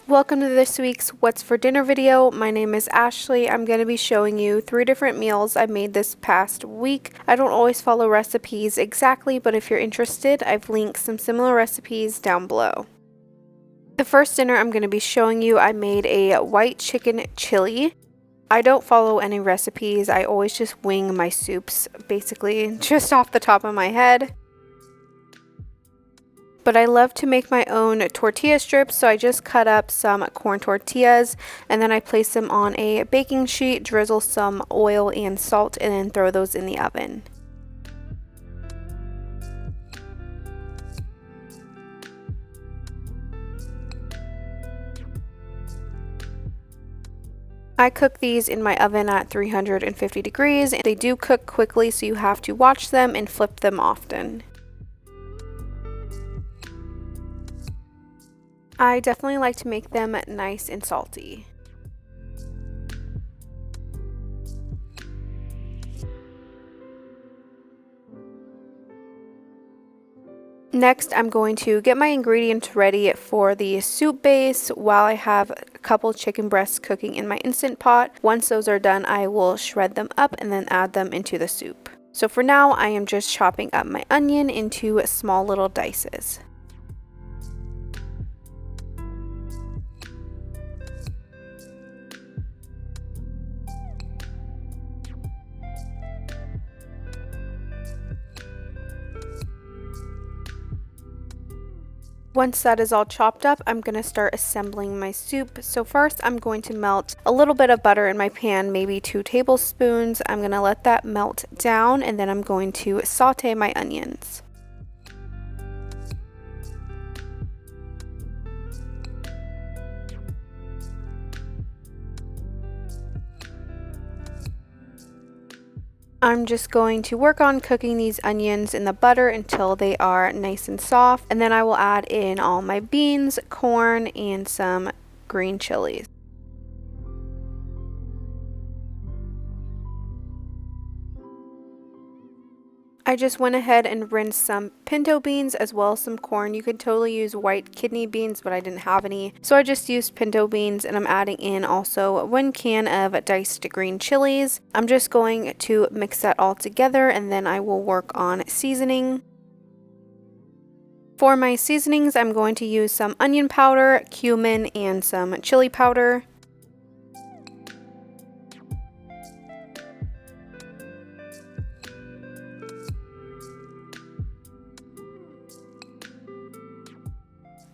Welcome to this week's What's for Dinner video. My name is Ashley. I'm going to be showing you 3 different meals I made this past week. I don't always follow recipes exactly, but if you're interested, I've linked some similar recipes down below. The first dinner I'm going to be showing you, I made a white chicken chili. I don't follow any recipes. I always just wing my soups, basically just off the top of my head. But I love to make my own tortilla strips, so I just cut up some corn tortillas and then I place them on a baking sheet, drizzle some oil and salt, and then throw those in the oven. I cook these in my oven at 350 degrees. They do cook quickly, so you have to watch them and flip them often. I definitely like to make them nice and salty. Next, I'm going to get my ingredients ready for the soup base while I have a couple chicken breasts cooking in my Instant Pot. Once those are done, I will shred them up and then add them into the soup. So for now, I am just chopping up my onion into small little dices. Once that is all chopped up, I'm going to start assembling my soup. So first, I'm going to melt a little bit of butter in my pan, maybe 2 tablespoons. I'm going to let that melt down, and then I'm going to saute my onions. I'm just going to work on cooking these onions in the butter until they are nice and soft, and then I will add in all my beans, corn, and some green chilies. I just went ahead and rinsed some pinto beans as well as some corn. You could totally use white kidney beans, but I didn't have any, so I just used pinto beans, and I'm adding in also 1 can of diced green chilies. I'm just going to mix that all together, and then I will work on seasoning. For my seasonings, I'm going to use some onion powder, cumin, and some chili powder.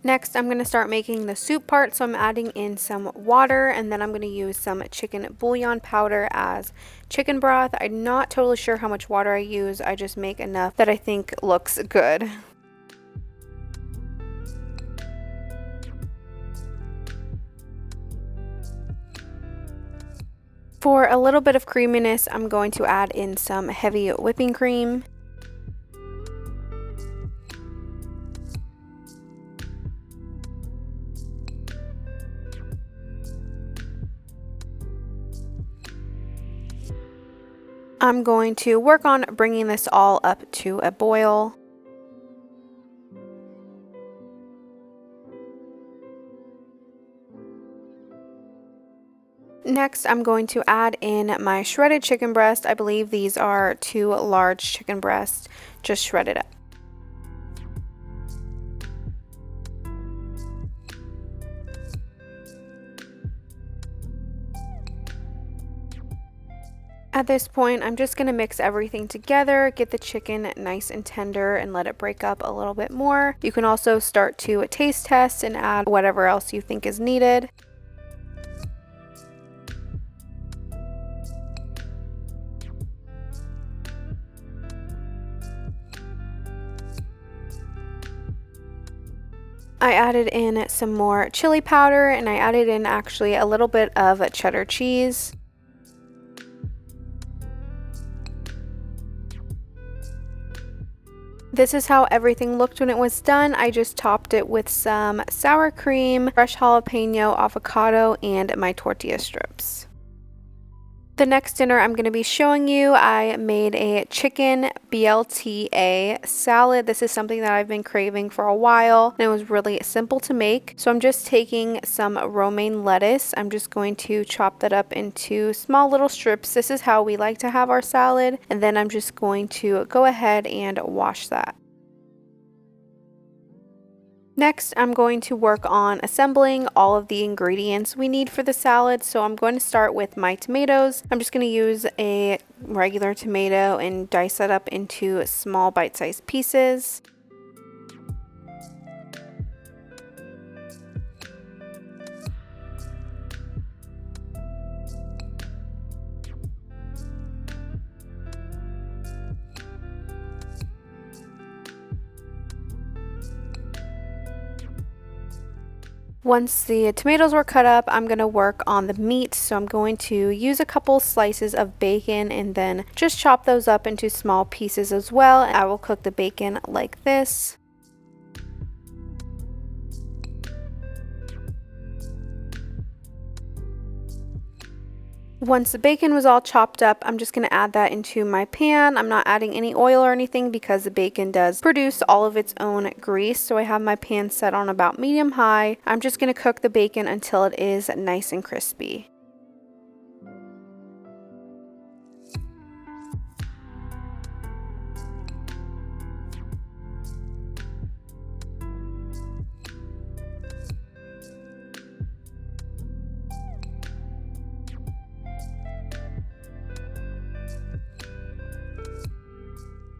Next, I'm going to start making the soup part, so I'm adding in some water, and then I'm going to use some chicken bouillon powder as chicken broth. I'm not totally sure how much water I use. I just make enough that I think looks good. For a little bit of creaminess, I'm going to add in some heavy whipping cream. I'm going to work on bringing this all up to a boil. Next, I'm going to add in my shredded chicken breast. I believe these are 2 large chicken breasts, just shredded up. At this point, I'm just going to mix everything together, get the chicken nice and tender, and let it break up a little bit more. You can also start to taste test and add whatever else you think is needed. I added in some more chili powder, and I added in actually a little bit of cheddar cheese. This is how everything looked when it was done. I just topped it with some sour cream, fresh jalapeno, avocado, and my tortilla strips. The next dinner I'm going to be showing you, I made a chicken BLTA salad. This is something that I've been craving for a while, and it was really simple to make. So I'm just taking some romaine lettuce. I'm just going to chop that up into small little strips. This is how we like to have our salad. And then I'm just going to go ahead and wash that. Next, I'm going to work on assembling all of the ingredients we need for the salad. So I'm going to start with my tomatoes. I'm just going to use a regular tomato and dice that up into small bite-sized pieces. Once the tomatoes were cut up, I'm going to work on the meat. So I'm going to use a couple slices of bacon and then just chop those up into small pieces as well. I will cook the bacon like this. Once the bacon was all chopped up, I'm just going to add that into my pan. I'm not adding any oil or anything because the bacon does produce all of its own grease. So I have my pan set on about medium high. I'm just going to cook the bacon until it is nice and crispy.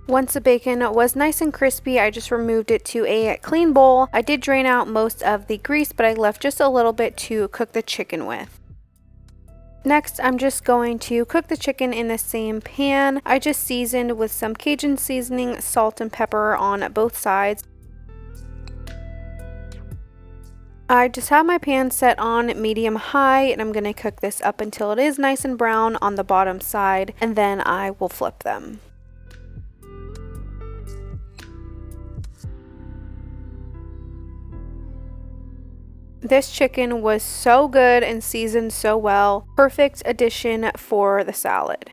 Once the bacon was nice and crispy, I just removed it to a clean bowl. I did drain out most of the grease, but I left just a little bit to cook the chicken with. Next, I'm just going to cook the chicken in the same pan. I just seasoned with some Cajun seasoning, salt, and pepper on both sides. I just have my pan set on medium high, and I'm going to cook this up until it is nice and brown on the bottom side, and then I will flip them. This chicken was so good and seasoned so well. Perfect addition for the salad.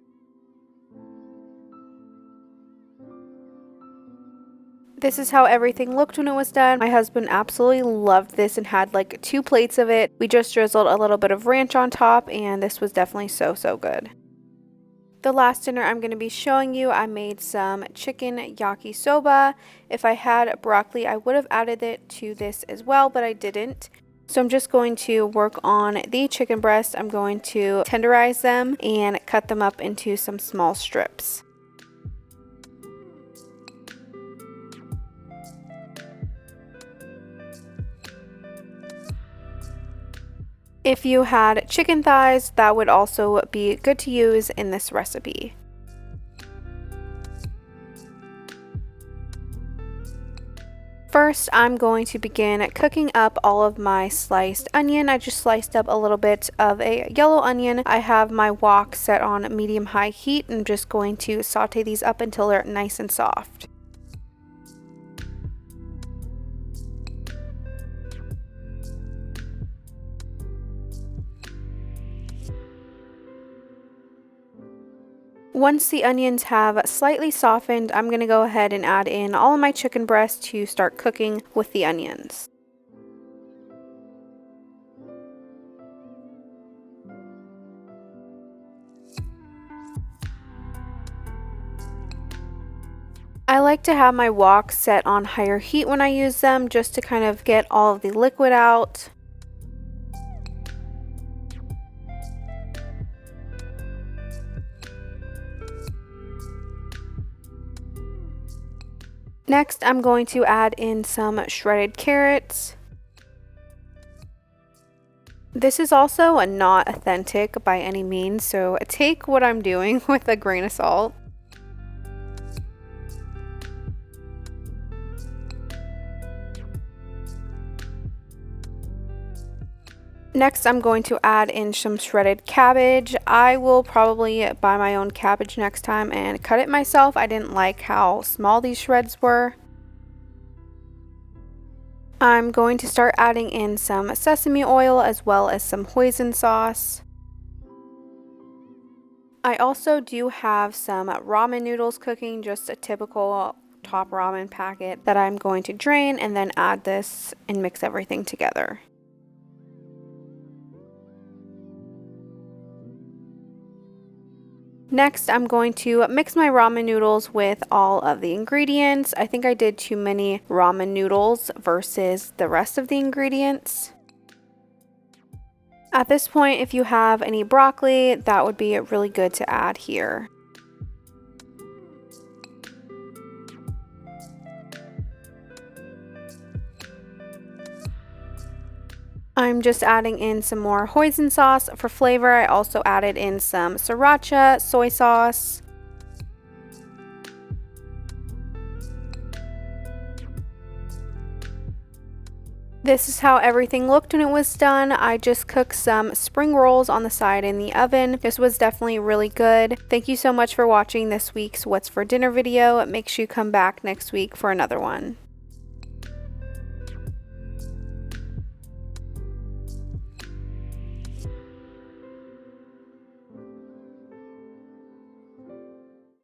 This is how everything looked when it was done. My husband absolutely loved this and had like 2 plates of it. We just drizzled a little bit of ranch on top, and this was definitely so good. The last dinner I'm going to be showing you, I made some chicken yakisoba. If I had broccoli, I would have added it to this as well, but I didn't. So I'm just going to work on the chicken breast. I'm going to tenderize them and cut them up into some small strips. If you had chicken thighs, that would also be good to use in this recipe. First, I'm going to begin cooking up all of my sliced onion. I just sliced up a little bit of a yellow onion. I have my wok set on medium-high heat. I'm just going to saute these up until they're nice and soft. Once the onions have slightly softened, I'm going to go ahead and add in all of my chicken breast to start cooking with the onions. I like to have my wok set on higher heat when I use them, just to kind of get all of the liquid out. Next, I'm going to add in some shredded carrots. This is also not authentic by any means, so take what I'm doing with a grain of salt. Next, I'm going to add in some shredded cabbage. I will probably buy my own cabbage next time and cut it myself. I didn't like how small these shreds were. I'm going to start adding in some sesame oil as well as some hoisin sauce. I also do have some ramen noodles cooking, just a typical top ramen packet that I'm going to drain and then add this and mix everything together. Next, I'm going to mix my ramen noodles with all of the ingredients. I think I did too many ramen noodles versus the rest of the ingredients. At this point, if you have any broccoli, that would be really good to add here. I'm just adding in some more hoisin sauce for flavor. I also added in some sriracha soy sauce. This is how everything looked when it was done. I just cooked some spring rolls on the side in the oven. This was definitely really good. Thank you so much for watching this week's What's for Dinner video. Make sure you come back next week for another one.